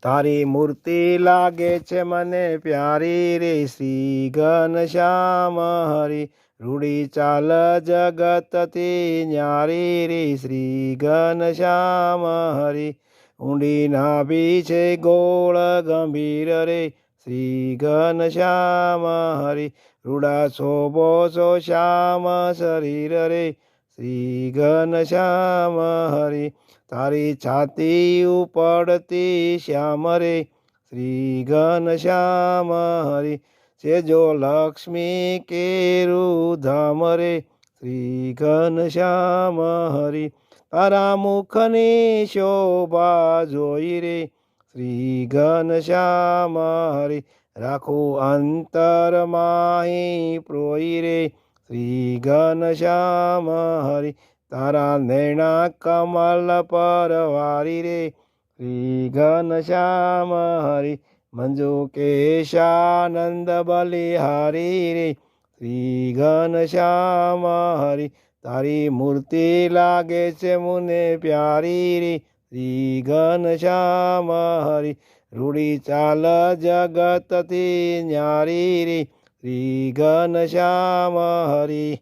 તારી મૂર્તિ લાગે છે મને પ્યારી રે શ્રી ઘનશ્યામ હરી. રૂડી ચાલ જગતથી ન્યારી રે શ્રી ઘનશ્યામ હરી. ઊંડી નાભી છે ગોળ ગંભીર રે શ્રી ઘનશ્યામ હરી. રૂડા શોભો સો શ્યામ શરીર રે શ્રી ઘનશ્યામ હરી. તારી છાતી ઉપડતી શ્યામ રે શ્રી ઘનશ્યામ હરી. સેજો લક્ષ્મી કેરું ધામ રે શ્રી ઘનશ્યામ હરી. તારા મુખની શોભા જોઈ રે શ્રી ઘનશ્યામ હરી. રાખું અંતર માહી પ્રોઈ રે શ્રી ઘનશ્યામ હરી. તારા નૈણા કમલ પર વારી રે શ્રી ઘનશ્યામ હરી. મંજુ કેશાનંદ બલિહારી રે શ્રી ઘનશ્યામ હરી. તારી મૂર્તિ લાગે છે મુને પ્યારી રે શ્રી ઘનશ્યામ હરી. રૂડી ચાલ જગતથી ન્યારી રે શ્રી ઘનશ્યામ હરી.